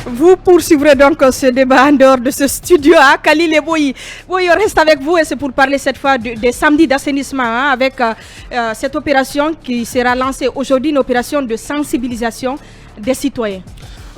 Vous poursuivrez donc ce débat en dehors de ce studio. Khalil et Boyi, on reste avec vous et c'est pour parler cette fois des samedis d'assainissement avec cette opération qui sera lancée aujourd'hui, une opération de sensibilisation des citoyens.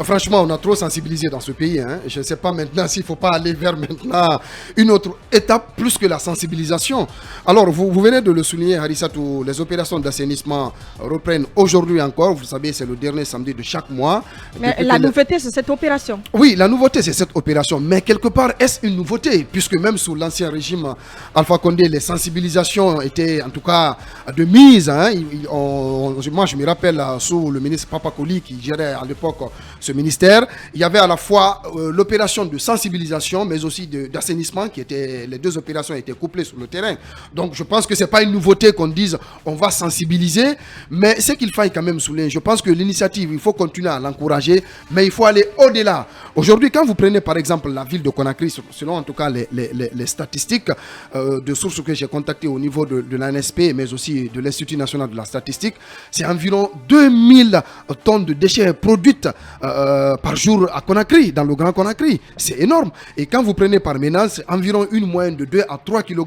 Franchement, on a trop sensibilisé dans ce pays. Je ne sais pas maintenant s'il ne faut pas aller vers maintenant une autre étape plus que la sensibilisation. Alors, vous venez de le souligner, Harissatou, les opérations d'assainissement reprennent aujourd'hui encore. Vous savez, c'est le dernier samedi de chaque mois. Mais la nouveauté, c'est cette opération. Oui, la nouveauté, c'est cette opération. Mais quelque part, est-ce une nouveauté? Puisque même sous l'ancien régime Alpha Condé, les sensibilisations étaient en tout cas de mise. Moi, je me rappelle sous le ministre Papa Koli qui gérait à l'époque ce ministère, il y avait à la fois l'opération de sensibilisation mais aussi d'assainissement les deux opérations étaient couplées sur le terrain. Donc je pense que c'est pas une nouveauté qu'on dise on va sensibiliser, mais c'est qu'il faille quand même souligner. Je pense que l'initiative, il faut continuer à l'encourager, mais il faut aller au-delà. Aujourd'hui, quand vous prenez par exemple la ville de Conakry, selon en tout cas les statistiques de sources que j'ai contactées au niveau de l'ANSP mais aussi de l'Institut national de la statistique, c'est environ 2000 tonnes de déchets produites par jour à Conakry, dans le Grand Conakry. C'est énorme. Et quand vous prenez par ménage, c'est environ une moyenne de 2 à 3 kg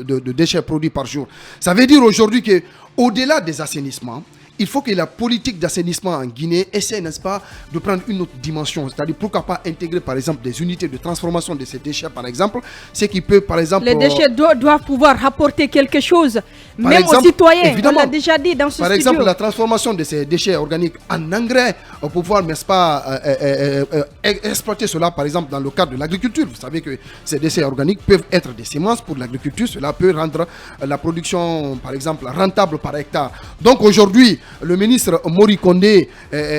de déchets produits par jour. Ça veut dire aujourd'hui qu'au-delà des assainissements, il faut que la politique d'assainissement en Guinée essaie, n'est-ce pas, de prendre une autre dimension. C'est-à-dire, pourquoi pas intégrer, par exemple, des unités de transformation de ces déchets, par exemple. Ce qui peut, par exemple... Les déchets doivent pouvoir rapporter quelque chose, même aux citoyens. Évidemment, on l'a déjà dit dans ce studio. Par exemple, la transformation de ces déchets organiques en engrais, pour pouvoir, n'est-ce pas, exploiter cela, par exemple, dans le cadre de l'agriculture. Vous savez que ces déchets organiques peuvent être des semences pour l'agriculture. Cela peut rendre la production, par exemple, rentable par hectare. Donc, aujourd'hui, le ministre Mori Kondé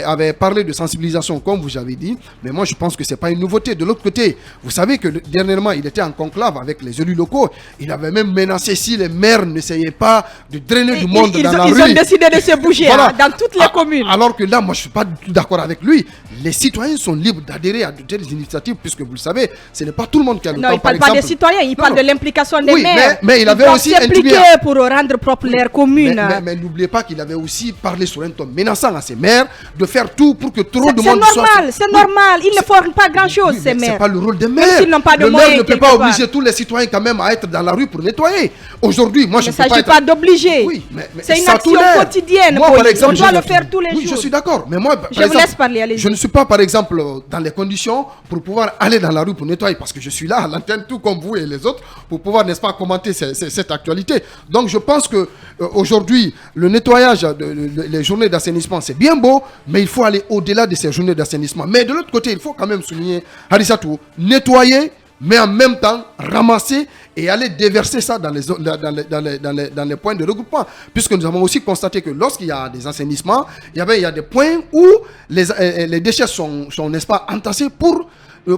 avait parlé de sensibilisation, comme vous avez dit, mais moi je pense que ce n'est pas une nouveauté. De l'autre côté, vous savez que dernièrement, il était en conclave avec les élus locaux. Il avait même menacé si les maires n'essayaient pas de drainer du monde dans la rue. Ils ont décidé de se bouger voilà. Dans toutes les communes. Alors que là, moi je ne suis pas du tout d'accord avec lui. Les citoyens sont libres d'adhérer à de telles initiatives, puisque vous le savez, ce n'est pas tout le monde qui a le temps. Non, il ne parle pas des citoyens, il parle de l'implication des maires. Mais il avait aussi s'impliquer pour rendre propre leur commune. Mais n'oubliez pas qu'il avait aussi parler sur un ton menaçant à ces maires de faire tout pour que trop de monde soit... C'est normal, ils ne font pas grand-chose, ces maires. C'est pas le rôle des maires. Le maire ne peut pas obliger tous les citoyens quand même à être dans la rue pour nettoyer. Aujourd'hui, moi je ne peux pas... Il ne s'agit pas d'obliger. Oui, c'est une action quotidienne. Moi, par exemple, on doit le faire tous les jours. Oui, je suis d'accord. Mais moi, je vous laisse parler, allez-y. Je ne suis pas, par exemple, dans les conditions pour pouvoir aller dans la rue pour nettoyer parce que je suis là à l'antenne, tout comme vous et les autres, pour pouvoir, n'est-ce pas, commenter cette actualité. Donc je pense que aujourd'hui, le nettoyage, les journées d'assainissement, c'est bien beau, mais il faut aller au-delà de ces journées d'assainissement. Mais de l'autre côté, il faut quand même souligner, Harissatou, nettoyer, mais en même temps ramasser et aller déverser ça dans les points de regroupement. Puisque nous avons aussi constaté que lorsqu'il y a des assainissements, il y a des points où les déchets sont n'est-ce pas, entassés pour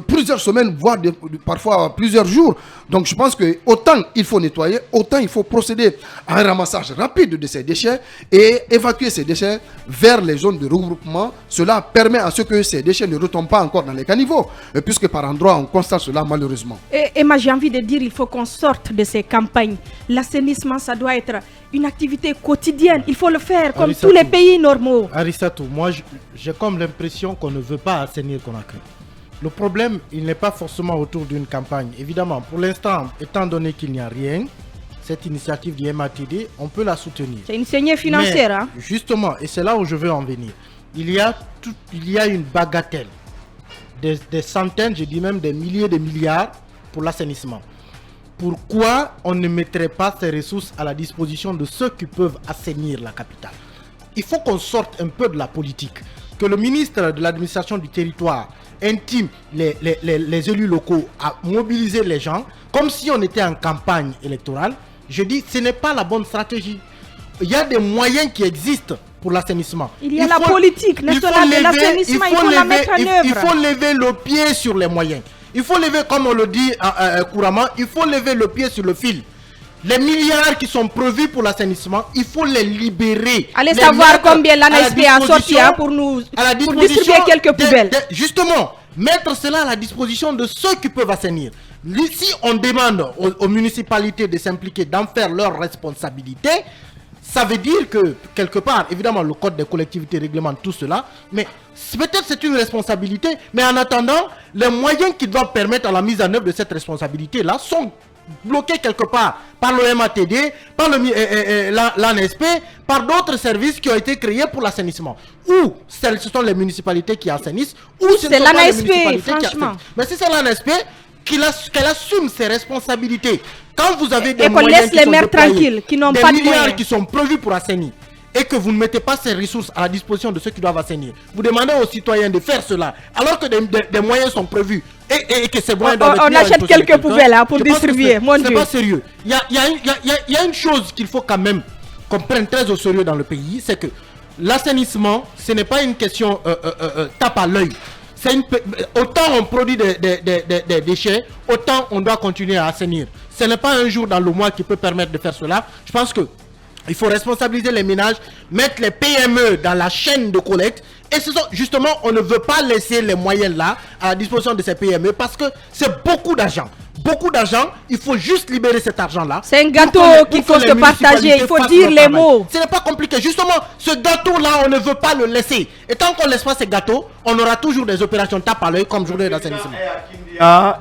plusieurs semaines, voire parfois plusieurs jours. Donc je pense que autant il faut nettoyer, autant il faut procéder à un ramassage rapide de ces déchets et évacuer ces déchets vers les zones de regroupement. Cela permet à ce que ces déchets ne retombent pas encore dans les caniveaux, puisque par endroits on constate cela malheureusement. Et moi j'ai envie de dire, il faut qu'on sorte de ces campagnes. L'assainissement, ça doit être une activité quotidienne. Il faut le faire comme tous les pays normaux. Harissatou, moi j'ai comme l'impression qu'on ne veut pas assainir Conakry. Le problème, il n'est pas forcément autour d'une campagne. Évidemment, pour l'instant, étant donné qu'il n'y a rien, cette initiative du MATD, on peut la soutenir. C'est une saignée financière. Mais, justement, et c'est là où je veux en venir. Il y a une bagatelle. Des centaines, je dis même des milliers de milliards pour l'assainissement. Pourquoi on ne mettrait pas ces ressources à la disposition de ceux qui peuvent assainir la capitale? Il faut qu'on sorte un peu de la politique. Que le ministre de l'administration du territoire intime les élus locaux à mobiliser les gens comme si on était en campagne électorale. Je dis, ce n'est pas la bonne stratégie. Il y a des moyens qui existent pour l'assainissement. Il y a la politique nationale de l'assainissement, il faut la mettre en œuvre. Il faut lever le pied sur les moyens. Il faut lever, comme on le dit couramment, il faut lever le pied sur le fil. Les milliards qui sont prévus pour l'assainissement, il faut les libérer. Allez savoir combien l'ANSP a sorti pour nous pour distribuer quelques poubelles. Justement, mettre cela à la disposition de ceux qui peuvent assainir. Si on demande aux municipalités de s'impliquer, d'en faire leur responsabilité, Ça veut dire que, quelque part, évidemment, le code des collectivités réglemente tout cela, mais peut-être c'est une responsabilité, mais en attendant, les moyens qui doivent permettre à la mise en œuvre de cette responsabilité-là sont bloqués quelque part par le MATD, par l'ANSP, par d'autres services qui ont été créés pour l'assainissement. Ou ce sont les municipalités qui assainissent, ou ce c'est ne sont pas les l'ANSP, municipalités qui franchement. assainissent. Mais si c'est l'ANSP, qu'elle assume ses responsabilités. Quand vous avez des et qu'on moyens laisse qui les sont maires déployés, tranquilles, qui n'ont des pas de milliards moyens. qui sont prévus pour assainir, et que vous ne mettez pas ces ressources à la disposition de ceux qui doivent assainir, vous demandez aux citoyens de faire cela, alors que des moyens sont prévus, et que ces moyens doivent être On mis à achète disposition de quelques quelqu'un. poubelles là, pour Je pense que distribuer, mon c'est Dieu. pas sérieux. Il y a une chose qu'il faut quand même qu'on prenne très au sérieux dans le pays, c'est que l'assainissement, ce n'est pas une question tape à l'œil. Autant on produit des déchets, autant on doit continuer à assainir. Ce n'est pas un jour dans le mois qui peut permettre de faire cela. Je pense que il faut responsabiliser les ménages, mettre les PME dans la chaîne de collecte. Et justement, on ne veut pas laisser les moyens là à la disposition de ces PME parce que c'est beaucoup d'argent. Beaucoup d'argent, il faut juste libérer cet argent-là. C'est un gâteau qu'il faut se partager, il faut dire les mots. Ce n'est pas compliqué. Justement, ce gâteau-là, on ne veut pas le laisser. Et tant qu'on ne laisse pas ce gâteau, on aura toujours des opérations tape à l'œil comme journée d'assainissement.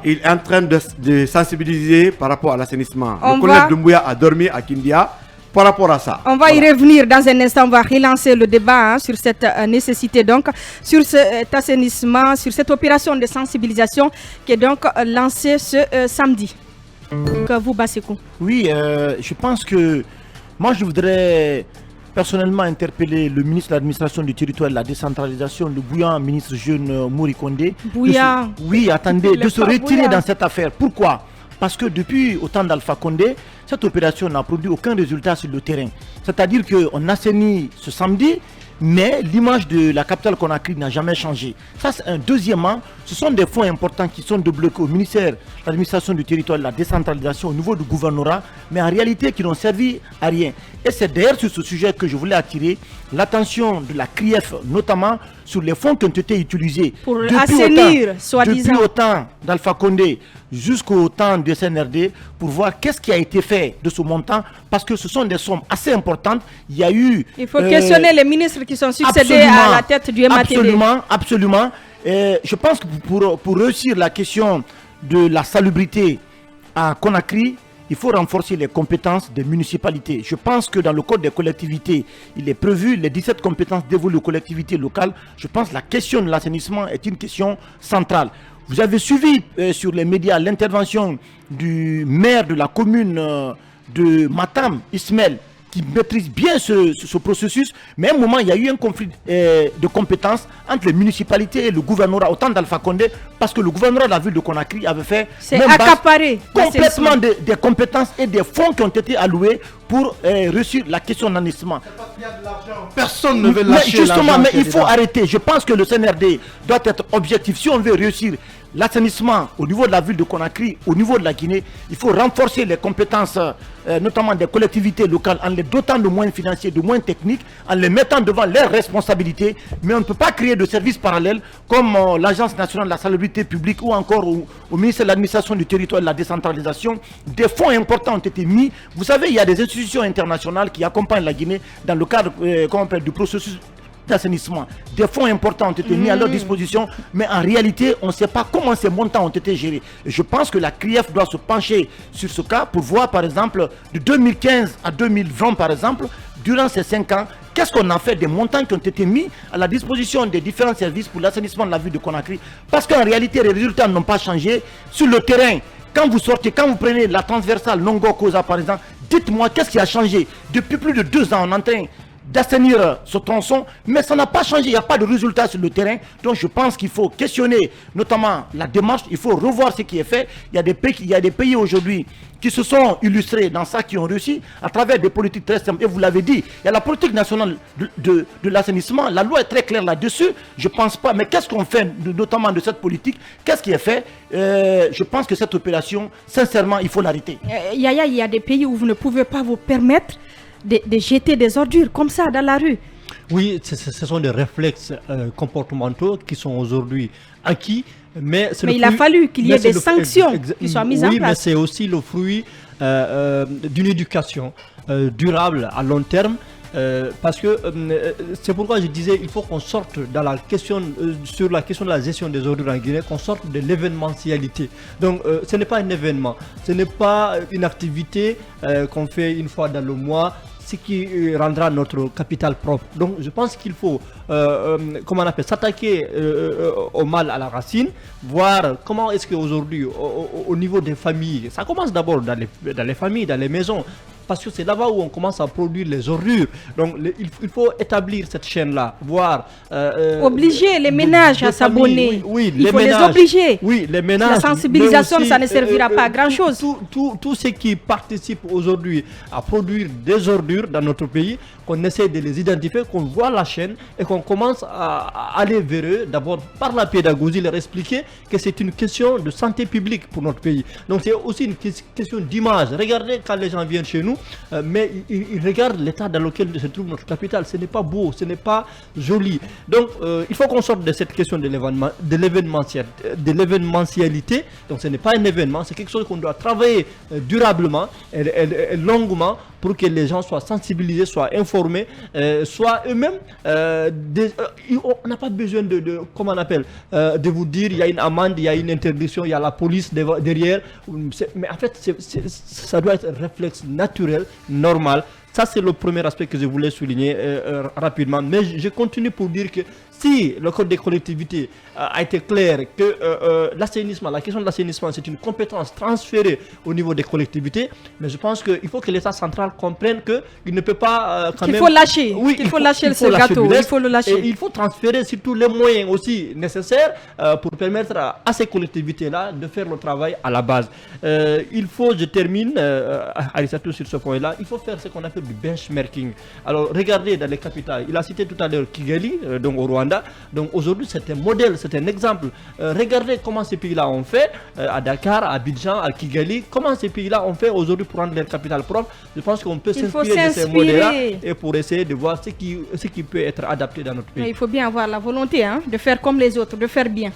Il est en train de sensibiliser par rapport à l'assainissement. Le colonel Doumbouya a dormi à Kindia par rapport à ça. On va y revenir dans un instant, on va relancer le débat sur cette nécessité, donc, sur cet assainissement, sur cette opération de sensibilisation qui est donc lancée ce samedi. Que vous, Bassekou. Oui, je pense que moi je voudrais personnellement interpeller le ministre de l'administration du territoire et de la décentralisation, le bouillant ministre jeune Mouri Kondé. Bouillant. Oui, attendez, de se retirer bouillant dans cette affaire. Pourquoi? Parce que depuis au temps d'Alpha Condé, cette opération n'a produit aucun résultat sur le terrain. C'est-à-dire qu'on assainit ce samedi, mais l'image de la capitale Conakry n'a jamais changé. Ça, c'est un. Deuxièmement, ce sont des fonds importants qui sont débloqués au ministère de l'administration du territoire, de la décentralisation au niveau du gouvernorat, mais en réalité qui n'ont servi à rien. Et c'est d'ailleurs sur ce sujet que je voulais attirer l'attention de la CRIEF, notamment sur les fonds qui ont été utilisés pour assainir, soi-disant. Depuis au temps d'Alpha Condé jusqu'au temps de SNRD, pour voir qu'est-ce qui a été fait de ce montant, parce que ce sont des sommes assez importantes. Il y a eu... Il faut questionner les ministres qui sont succédés à la tête du MATD. Absolument. Je pense que pour réussir la question de la salubrité à Conakry, il faut renforcer les compétences des municipalités. Je pense que dans le code des collectivités, il est prévu les 17 compétences dévolues aux collectivités locales. Je pense que la question de l'assainissement est une question centrale. Vous avez suivi sur les médias l'intervention du maire de la commune de Matam, Ismaël, qui maîtrise bien ce processus, mais à un moment, il y a eu un conflit de compétences entre les municipalités et le gouvernorat au temps d'Alpha Condé, parce que le gouvernorat de la ville de Conakry avait fait accaparé complètement des compétences et des fonds qui ont été alloués pour réussir la question d'assainissement. Personne ne veut lâcher justement, mais il faut arrêter. Je pense que le CNRD doit être objectif. Si on veut réussir l'assainissement au niveau de la ville de Conakry, au niveau de la Guinée, il faut renforcer les compétences, notamment des collectivités locales, en les dotant de moyens financiers, de moyens techniques, en les mettant devant leurs responsabilités. Mais on ne peut pas créer de services parallèles comme l'Agence nationale de la salubrité publique ou encore au ministère de l'administration du territoire et de la décentralisation. Des fonds importants ont été mis. Vous savez, il y a des institutions internationales qui accompagnent la Guinée dans le cadre du processus d'assainissement. Des fonds importants ont été mis à leur disposition, mais en réalité, on ne sait pas comment ces montants ont été gérés. Et je pense que la CRIEF doit se pencher sur ce cas pour voir, par exemple, de 2015 à 2020, par exemple, durant ces 5 ans, qu'est-ce qu'on a fait des montants qui ont été mis à la disposition des différents services pour l'assainissement de la ville de Conakry. Parce qu'en réalité, les résultats n'ont pas changé. Sur le terrain, quand vous sortez, quand vous prenez la transversale Nongo-Koza, par exemple, dites-moi qu'est-ce qui a changé. Depuis plus de 2 ans, on est en train d'assainir ce tronçon, mais ça n'a pas changé, il n'y a pas de résultat sur le terrain. Donc je pense qu'il faut questionner notamment la démarche, il faut revoir ce qui est fait. Il y a des pays aujourd'hui qui se sont illustrés dans ça, qui ont réussi à travers des politiques très simples. Et vous l'avez dit, il y a la politique nationale de l'assainissement, la loi est très claire là-dessus. Je ne pense pas, mais qu'est-ce qu'on fait notamment de cette politique? Qu'est-ce qui est fait? Je pense que cette opération, sincèrement, il faut l'arrêter. Il y a des pays où vous ne pouvez pas vous permettre de jeter des ordures comme ça dans la rue. Oui, ce sont des réflexes comportementaux qui sont aujourd'hui acquis. Mais il a fallu qu'il y ait des sanctions qui soient mises en place. Oui, mais c'est aussi le fruit d'une éducation durable à long terme. Parce que c'est pourquoi je disais il faut qu'on sorte dans la question, sur la question de la gestion des ordures en Guinée, qu'on sorte de l'événementialité. Donc ce n'est pas un événement, ce n'est pas une activité qu'on fait une fois dans le mois, ce qui rendra notre capital propre. Donc je pense qu'il faut comment on appelle, s'attaquer au mal à la racine, voir comment est-ce qu'aujourd'hui au niveau des familles, ça commence d'abord dans les familles, dans les maisons, parce que c'est là-bas où on commence à produire les ordures. Donc il faut établir cette chaîne-là, voir... obliger les ménages à s'abonner. Oui, il faut les obliger. Oui, les ménages. La sensibilisation, aussi, ça ne servira pas à grand-chose. Tout ce qui participe aujourd'hui à produire des ordures dans notre pays, qu'on essaie de les identifier, qu'on voit la chaîne et qu'on commence à aller vers eux, d'abord par la pédagogie, leur expliquer que c'est une question de santé publique pour notre pays. Donc c'est aussi une question d'image. Regardez quand les gens viennent chez nous, mais ils regardent l'état dans lequel se trouve notre capitale. Ce n'est pas beau, ce n'est pas joli. Donc il faut qu'on sorte de cette question de l'événementialité. Donc ce n'est pas un événement, c'est quelque chose qu'on doit travailler durablement et longuement pour que les gens soient sensibilisés, soient informés, soient eux-mêmes... on n'a pas besoin de comment on appelle, de vous dire il y a une amende, il y a une interdiction, il y a la police derrière. Mais en fait, ça doit être un réflexe naturel, normal. Ça, c'est le premier aspect que je voulais souligner rapidement. Mais je continue pour dire que si le code des collectivités a été clair que l'assainissement, la question de l'assainissement, c'est une compétence transférée au niveau des collectivités, mais je pense qu'il faut que l'État central comprenne qu'il ne peut pas il faut lâcher, oui, il faut lâcher ce gâteau, il faut le lâcher. Et il faut transférer surtout les moyens aussi nécessaires pour permettre à ces collectivités-là de faire le travail à la base. Il faut, je termine, Arissatou, sur ce point-là, il faut faire ce qu'on appelle du benchmarking. Alors regardez dans les capitales, il a cité tout à l'heure Kigali, donc au Rwanda. Donc aujourd'hui c'est un modèle, c'est un exemple. Regardez comment ces pays-là ont fait à Dakar, à Abidjan, à Kigali, comment ces pays-là ont fait aujourd'hui pour rendre leur capitale propre. Je pense qu'on peut s'inspirer de ces modèles-là et pour essayer de voir ce qui peut être adapté dans notre pays. Mais il faut bien avoir la volonté de faire comme les autres, de faire bien.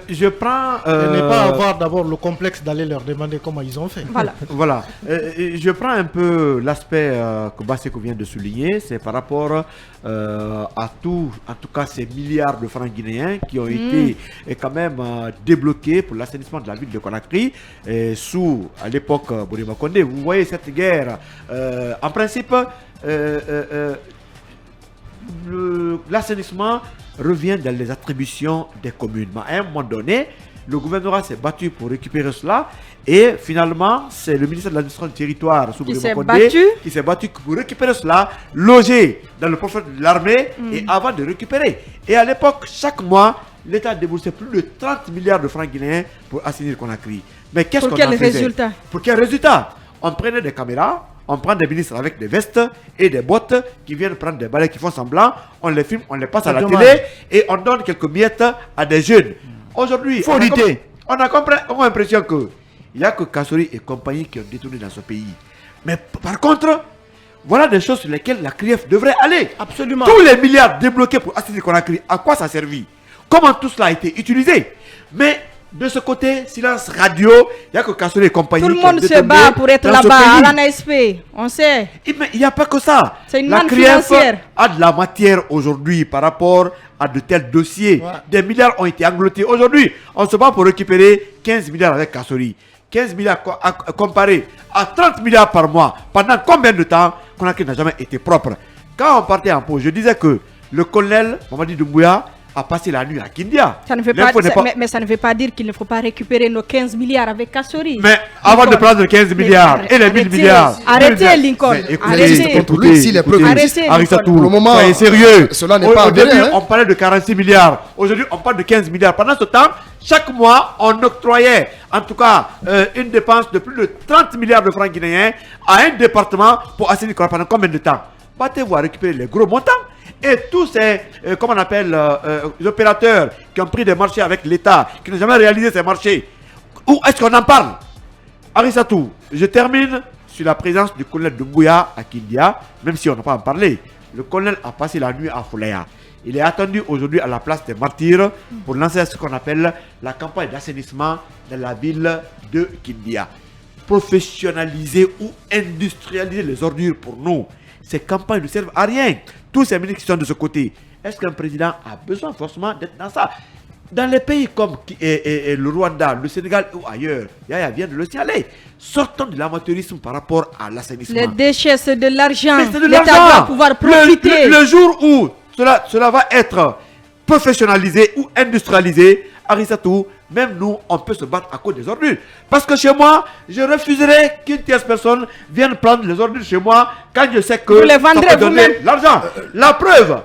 Je prends... ne pas avoir d'abord le complexe d'aller leur demander comment ils ont fait. Voilà. Je prends un peu l'aspect que Basseko vient de souligner, c'est par rapport à tout, en tout cas ces milliards de francs guinéens qui ont été quand même débloqués pour l'assainissement de la ville de Conakry sous, à l'époque, Boury Makonde. Vous voyez cette guerre, en principe, l'assainissement revient dans les attributions des communes. Mais à un moment donné, le gouvernement s'est battu pour récupérer cela et finalement, c'est le ministère de l'administration du territoire sous Boury Makonde qui s'est battu pour récupérer cela, loger dans le profil de l'armée et avant de récupérer. Et à l'époque, chaque mois, l'État déboursait plus de 30 milliards de francs guinéens pour assainir Conakry. Mais qu'est-ce qu'on en faisait? Pour quel résultat? On prenait des caméras, on prend des ministres avec des vestes et des bottes qui viennent prendre des balais qui font semblant, on les filme, on les passe à la télé et on donne quelques miettes à des jeunes. Aujourd'hui, on a l'impression qu'il n'y a que Kassori et compagnie qui ont détourné dans ce pays. Mais par contre, voilà des choses sur lesquelles la CRIEF devrait aller. Absolument. Tous les milliards débloqués pour assainir Conakry, à quoi ça a servi? Comment tout cela a été utilisé? Mais de ce côté, silence radio, il n'y a que Kassori et compagnie. Tout le monde se bat pour être là-bas, à l'ANSP, on sait. Mais il n'y a pas que ça. C'est une manne financière. A de la matière aujourd'hui par rapport à de tels dossiers. Ouais. Des milliards ont été engloutis. Aujourd'hui, on se bat pour récupérer 15 milliards avec Kassori. 15 milliards comparé à 30 milliards par mois. Pendant combien de temps Conakry n'a jamais été propre? Quand on partait en pause, je disais que le colonel Mamadi Doumbouya a passé la nuit à Kindia. Ça ne veut mais ça ne veut pas dire qu'il ne faut pas récupérer nos 15 milliards avec Kassori. Mais avant de prendre 15 milliards et les 1000 milliards. Arrêtez Lincoln. Arrêtez. Arissatou, pour le moment, soyez sérieux. Cela n'est pas vrai. On parlait de 46 milliards. Aujourd'hui, on parle de 15 milliards. Pendant ce temps, chaque mois, on octroyait en tout cas une dépense de plus de 30 milliards de francs guinéens à un département pour assainir pendant combien de temps? Battez-vous à récupérer les gros montants. Et tous ces, comment on appelle, les opérateurs qui ont pris des marchés avec l'État, qui n'ont jamais réalisé ces marchés, où est-ce qu'on en parle? Arissatou, je termine sur la présence du colonel Doumbouya à Kindia, même si on n'a pas en parlé. Le colonel a passé la nuit à Foulaya. Il est attendu aujourd'hui à la place des martyrs pour lancer ce qu'on appelle la campagne d'assainissement de la ville de Kindia. professionnaliser ou industrialiser les ordures pour nous. Ces campagnes ne servent à rien. Tous ces ministres qui sont de ce côté, est-ce qu'un président a besoin forcément d'être dans ça? Dans les pays comme le Rwanda, le Sénégal ou ailleurs, Yaya vient de le signaler. Sortons de l'amateurisme par rapport à l'assainissement. Les déchets, c'est de l'argent. Mais c'est de L'État l'argent. doit pouvoir profiter. Le jour où cela va être professionnalisé ou industrialisé, Arissatou, même nous, on peut se battre à cause des ordures. Parce que chez moi, je refuserais qu'une tierce personne vienne prendre les ordures chez moi quand je sais que vous les ça vendrez peut donner vous-même. l'argent. La preuve,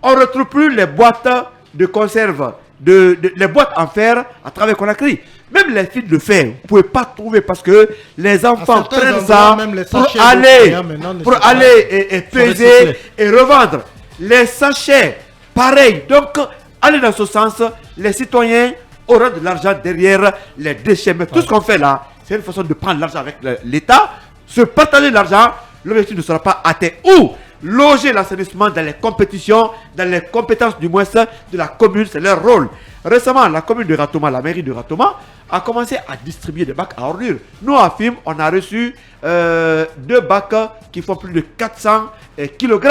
on ne retrouve plus les boîtes de conserve, les boîtes en fer à travers Conakry. Même les fils de fer, vous ne pouvez pas trouver parce que les enfants prennent ça pour aller et peser et revendre. Les sachets, pareil. Donc, allez dans ce sens, les citoyens auront de l'argent derrière les déchets. Mais tout ce qu'on fait là, c'est une façon de prendre l'argent avec l'État, se partager l'argent, l'objectif ne sera pas atteint. Ou loger l'assainissement dans les compétitions, dans les compétences du moins de la commune, c'est leur rôle. Récemment, la commune de Ratoma, la mairie de Ratoma, a commencé à distribuer des bacs à ordures. Nous, à FIM, on a reçu 2 bacs qui font plus de 400 kg.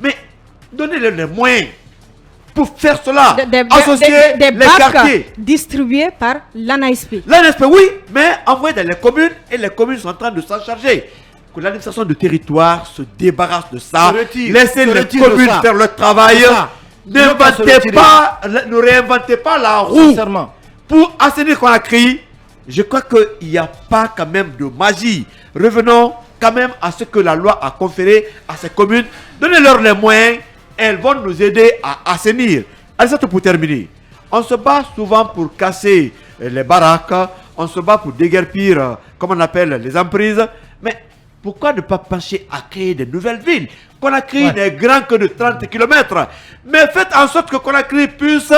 Mais donnez-leur les moyens pour faire cela, associer des les bacs quartiers. distribués par l'ANASP. L'ANASP, oui, mais envoyés dans les communes, et les communes sont en train de s'en charger. Que l'administration de territoire se débarrasse de ça, laissez les communes faire leur travail, ne réinventez pas la roue pour assainir Conakry. Je crois qu'il n'y a pas quand même de magie. Revenons quand même à ce que la loi a conféré à ces communes. Donnez-leur les moyens, elles vont nous aider à assainir. Allez, pour terminer, on se bat souvent pour casser les baraques, on se bat pour déguerpir, comme on appelle les emprises, mais pourquoi ne pas penser à créer de nouvelles villes? Conakry n'est grand que de 30 km. Mais faites en sorte que Conakry puisse,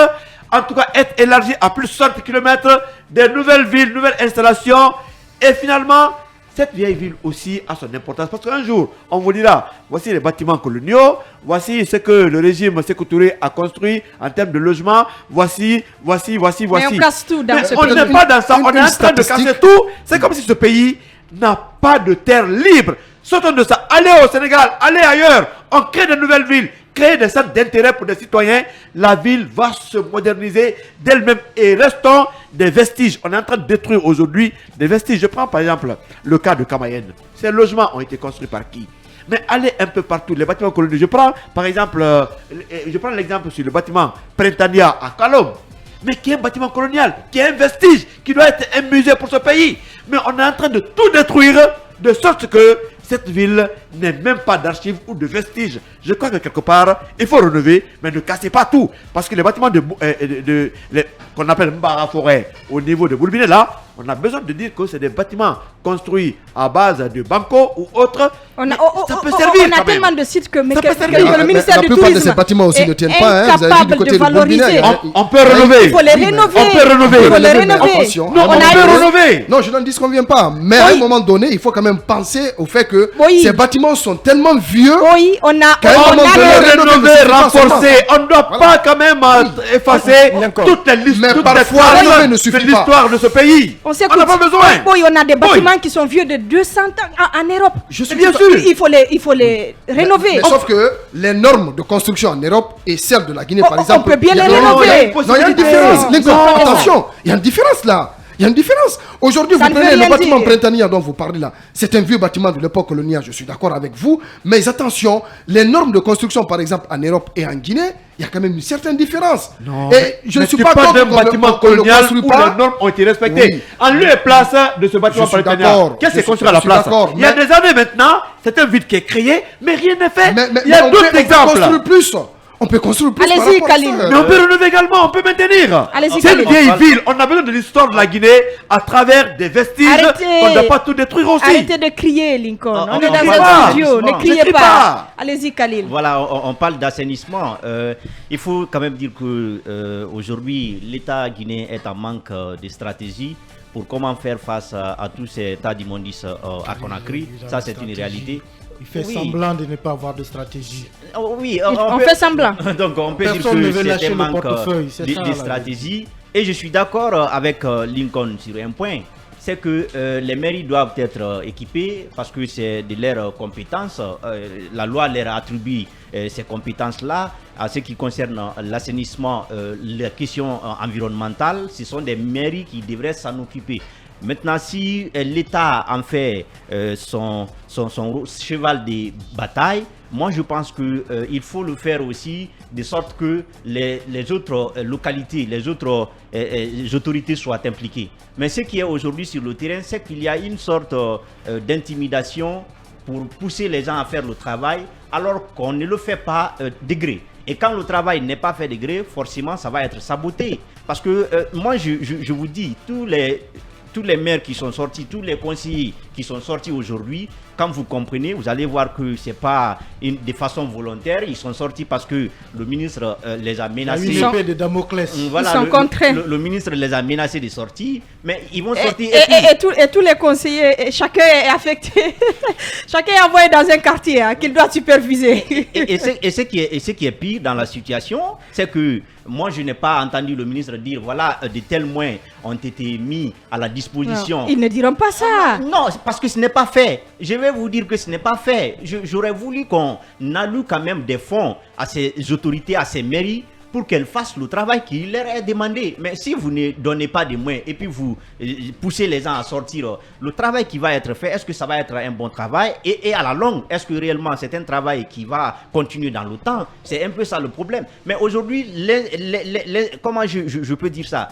en tout cas, être élargi à plus de 60 km, des nouvelles villes, nouvelles installations. Et finalement, cette vieille ville aussi a son importance. Parce qu'un jour, on vous dira, voici les bâtiments coloniaux, voici ce que le régime Sékou Touré a construit en termes de logement, voici. Mais on casse tout dans ce on n'est pas dans ça, on est en train de casser tout. C'est comme si ce pays n'a pas de terre libre. Sortons de ça. Allez au Sénégal, allez ailleurs. On crée de nouvelles villes, créer des centres d'intérêt pour des citoyens. La ville va se moderniser d'elle-même et restons des vestiges. On est en train de détruire aujourd'hui des vestiges. Je prends par exemple le cas de Kamayenne. Ces logements ont été construits par qui? Mais allez un peu partout, les bâtiments coloniaux. Je prends par exemple, l'exemple sur le bâtiment Printania à Kalom. Mais qui est un bâtiment colonial, qui est un vestige, qui doit être un musée pour ce pays. Mais on est en train de tout détruire, de sorte que cette ville n'est même pas d'archives ou de vestiges. Je crois que quelque part, il faut rénover, mais ne cassez pas tout. Parce que les bâtiments qu'on appelle Mbara Forêt, au niveau de Boulbiné, là, on a besoin de dire que c'est des bâtiments construits à base de banco ou autres. Ça peut servir. On a tellement de sites que le ministère du Tourisme. La plupart de ces Tourisme bâtiments aussi ne tiennent pas. Vous avez vu du côté de valoriser. On peut rénover. Il faut les rénover. On peut rénover. Il faut les rénover. Attention. Non, on peut rénover. Non, je n'en disconviens pas. Mais à un moment donné, il faut quand même penser au fait que ces bâtiments sont tellement vieux. Oui, on a rénover, renforcer. On ne doit pas quand même effacer toute l'histoire de ce pays. On n'a pas besoin. Oui, on a des bâtiments qui sont vieux de 200 ans en Europe. Bien sûr. Il faut les rénover. Mais sauf que les normes de construction en Europe et celles de la Guinée, par exemple. On peut bien les rénover. Non, il y a une différence. Attention, il y a une différence là. Il y a une différence. Aujourd'hui, vous prenez le bâtiment Printania dont vous parlez là. C'est un vieux bâtiment de l'époque coloniale, je suis d'accord avec vous. Mais attention, les normes de construction, par exemple, en Europe et en Guinée, il y a quand même une certaine différence. Non, et je ne suis pas contre d'un bâtiment colonial où les normes ont été respectées. Oui. En lieu et place de ce bâtiment Printania, qu'est-ce qui est construit à la place? Il y a des années maintenant, c'est un vide qui est créé, mais rien n'est fait. Il y a d'autres exemples. On peut construire plus. Allez-y, Khalil. Mais on peut rénover également, on peut maintenir. C'est une vieille ville. On a besoin de l'histoire de la Guinée à travers des vestiges. On ne doit pas tout détruire aussi. Arrêtez de crier, Lincoln. On est dans un studio. Ne criez pas. Allez-y, Khalil. Voilà, on parle d'assainissement. Il faut quand même dire que aujourd'hui, l'État guinéen est en manque de stratégie pour comment faire face à tous ces tas d'immondices à Conakry. Ça, c'est une réalité. Il fait semblant de ne pas avoir de stratégie. Oui, on fait semblant. Donc on peut dire que c'est un manque de stratégie. Et je suis d'accord avec Lincoln sur un point. c'est que les mairies doivent être équipées parce que c'est de leurs compétences. La loi leur attribue ces compétences-là. À ce qui concerne l'assainissement, les questions environnementales, ce sont des mairies qui devraient s'en occuper. Maintenant, si l'État en fait son cheval de bataille, moi je pense qu'il faut le faire aussi de sorte que les autres localités, les autres autorités soient impliquées. Mais ce qui est aujourd'hui sur le terrain, c'est qu'il y a une sorte d'intimidation pour pousser les gens à faire le travail alors qu'on ne le fait pas de gré. Et quand le travail n'est pas fait de gré, forcément ça va être saboté. Parce que moi je vous dis, tous les maires qui sont sortis, tous les conseillers qui sont sortis aujourd'hui, quand vous comprenez, vous allez voir que ce n'est pas de façon volontaire. Ils sont sortis parce que le ministre les a menacés. Il y a une épée de Damoclès. Voilà, ils sont contraints. Le ministre les a menacés de sortir, mais ils vont sortir. Et tous les conseillers, chacun est affecté. Chacun est envoyé dans un quartier qu'il doit superviser. Et ce qui est pire dans la situation, c'est que moi, je n'ai pas entendu le ministre dire, voilà, de tels moyens ont été mis à la disposition. Non, ils ne diront pas ça. Non, parce que ce n'est pas fait. Je vais vous dire que ce n'est pas fait. J'aurais voulu qu'on alloue quand même des fonds à ces autorités, à ces mairies, pour qu'elles fassent le travail qui leur est demandé. Mais si vous ne donnez pas de moyens et puis vous poussez les gens à sortir, le travail qui va être fait, est-ce que ça va être un bon travail? Et à la longue, est-ce que réellement c'est un travail qui va continuer dans le temps? C'est un peu ça le problème. Mais aujourd'hui, comment je peux dire ça?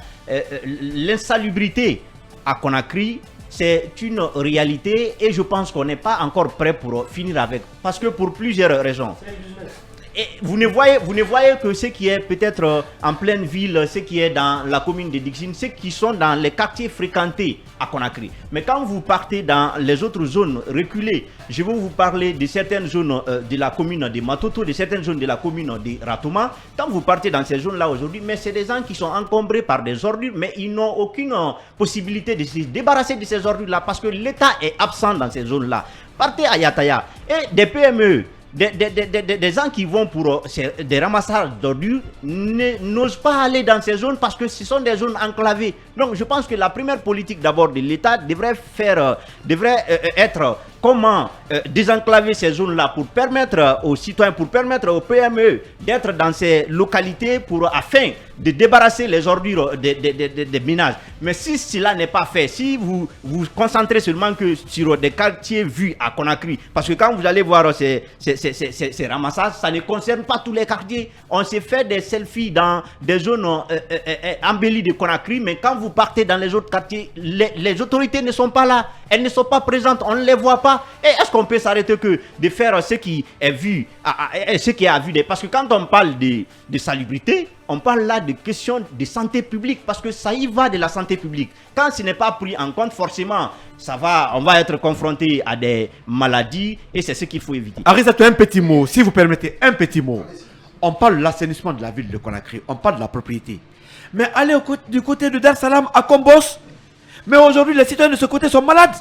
L'insalubrité à Conakry, c'est une réalité et je pense qu'on n'est pas encore prêt pour finir avec. Parce que pour plusieurs raisons. Et vous ne voyez que ce qui est peut-être en pleine ville, ce qui est dans la commune de Dixine, ceux qui sont dans les quartiers fréquentés à Conakry. Mais quand vous partez dans les autres zones reculées, je vais vous parler de certaines zones de la commune de Matoto, de certaines zones de la commune de Ratouma. Quand vous partez dans ces zones-là aujourd'hui, mais c'est des gens qui sont encombrés par des ordures, mais ils n'ont aucune possibilité de se débarrasser de ces ordures-là parce que l'État est absent dans ces zones-là. Partez à Yataya et des PME. Des gens qui vont pour des ramassages d'ordures n'osent pas aller dans ces zones parce que ce sont des zones enclavées. Donc je pense que la première politique d'abord de l'État devrait être comment désenclaver ces zones-là pour permettre aux citoyens, pour permettre aux PME d'être dans ces localités afin de débarrasser les ordures des ménages. Mais si cela n'est pas fait, si vous vous concentrez seulement que sur des quartiers vus à Conakry, parce que quand vous allez voir ces ramassages, ça ne concerne pas tous les quartiers. On s'est fait des selfies dans des zones embellies de Conakry, mais quand vous partez dans les autres quartiers, les autorités ne sont pas là, elles ne sont pas présentes, on ne les voit pas. Et est-ce qu'on peut s'arrêter que de faire ce qui est vu, ce qui est à vue? Parce que quand on parle de salubrité, on parle là de questions de santé publique, parce que ça y va de la santé publique. Quand ce n'est pas pris en compte, forcément, on va être confronté à des maladies, et c'est ce qu'il faut éviter. Arisa, un petit mot, si vous permettez, un petit mot. On parle de l'assainissement de la ville de Conakry, on parle de la propriété. Mais allez du côté de Dar Salam à Kombos, mais aujourd'hui les citoyens de ce côté sont malades.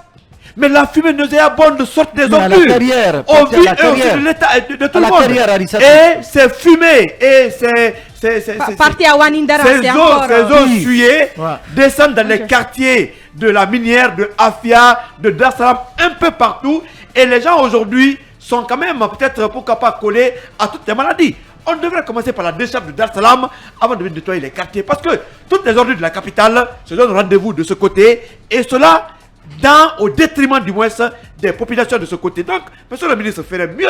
Mais la fumée nauséabonde sorte des ordures au vide de l'État et de tout le monde. Et c'est fumé et c'est parti à Wanindara, ces eaux souillées descendent dans les quartiers de la minière, de Afia, de Dar Salam, un peu partout. Et les gens aujourd'hui sont quand même peut-être pourquoi pas collés à toutes les maladies. On devrait commencer par la décharge de Dar Salam avant de nettoyer les quartiers. Parce que toutes les ordures de la capitale se donnent rendez-vous de ce côté. Et cela au détriment du moins des populations de ce côté. Donc, monsieur le ministre ferait mieux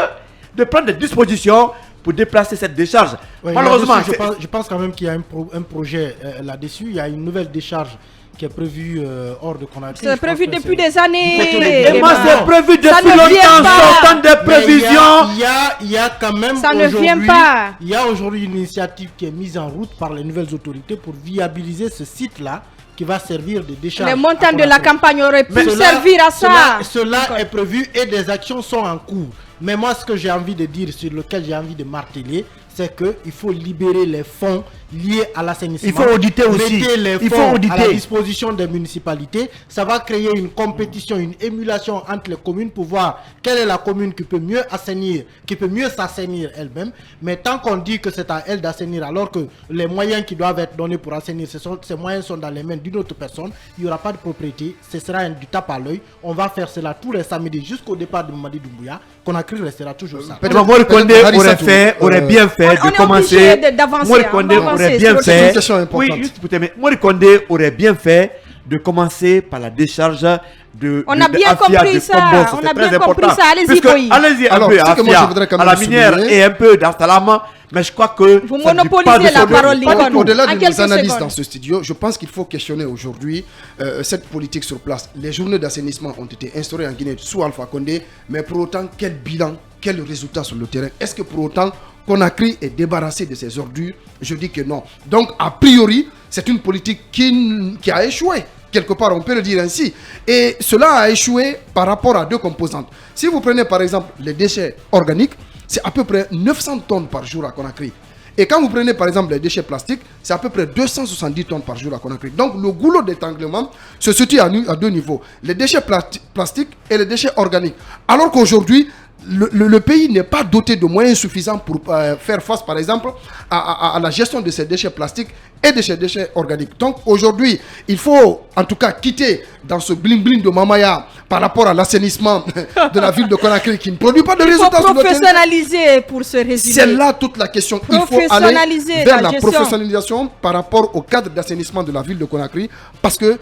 de prendre des dispositions pour déplacer cette décharge. Oui, malheureusement, je pense quand même qu'il y a un projet là-dessus. Il y a une nouvelle décharge qui est prévue hors de Conakry. C'est prévu depuis des années. Et moi, c'est prévu depuis longtemps, sortant des prévisions. Il y a quand même ça ne vient pas. Il y a aujourd'hui une initiative qui est mise en route par les nouvelles autorités pour viabiliser ce site-là, qui va servir de décharge. Les montants de la campagne auraient pu servir à ça. Cela est prévu et des actions sont en cours. Mais moi, ce que j'ai envie de dire, sur lequel j'ai envie de marteler, c'est qu'il faut libérer les fonds liés à l'assainissement. Il faut auditer aussi. Mettez les Il faut fonds auditer. à la disposition des municipalités. Ça va créer une compétition, une émulation entre les communes pour voir quelle est la commune qui peut mieux assainir, qui peut mieux s'assainir elle-même. Mais tant qu'on dit que c'est à elle d'assainir, alors que les moyens qui doivent être donnés pour assainir, ces moyens sont dans les mains d'une autre personne, il n'y aura pas de propriété. Ce sera du tape à l'œil. On va faire cela tous les samedis jusqu'au départ de Mamadi Doumbouya. Conakry restera toujours ça. Mori Kondé aurait bien fait de commencer. Mori Kondé aurait bien fait. Oui, juste pour terminer. Mori Kondé aurait bien fait de commencer par la décharge de. On a bien compris ça. On a bien compris ça. Allez-y, Boyi. Allez-y un peu à la minière et un peu d'Artalama. Mais je crois que vous monopolisez la parole. Au-delà de nos analyses dans ce studio, je pense qu'il faut questionner aujourd'hui cette politique sur place. Les journées d'assainissement ont été instaurées en Guinée sous Alpha Condé, mais pour autant, quel bilan, quel résultat sur le terrain? Est-ce que pour autant Conakry est débarrassé de ses ordures? Je dis que non. Donc, a priori, c'est une politique qui a échoué. Quelque part, on peut le dire ainsi. Et cela a échoué par rapport à deux composantes. Si vous prenez par exemple les déchets organiques, c'est à peu près 900 tonnes par jour à Conakry. Et quand vous prenez par exemple les déchets plastiques, c'est à peu près 270 tonnes par jour à Conakry. Donc le goulot d'étranglement se situe à deux niveaux. Les déchets plastiques et les déchets organiques. Alors qu'aujourd'hui, le pays n'est pas doté de moyens suffisants pour faire face par exemple à la gestion de ces déchets plastiques et de ces déchets organiques. Donc aujourd'hui, il faut en tout cas quitter dans ce bling-bling de Mamaya par rapport à l'assainissement de la ville de Conakry qui ne produit pas de résultats. Il faut professionnaliser pour se résumer. C'est là toute la question. Il faut aller vers la professionnalisation par rapport au cadre d'assainissement de la ville de Conakry parce que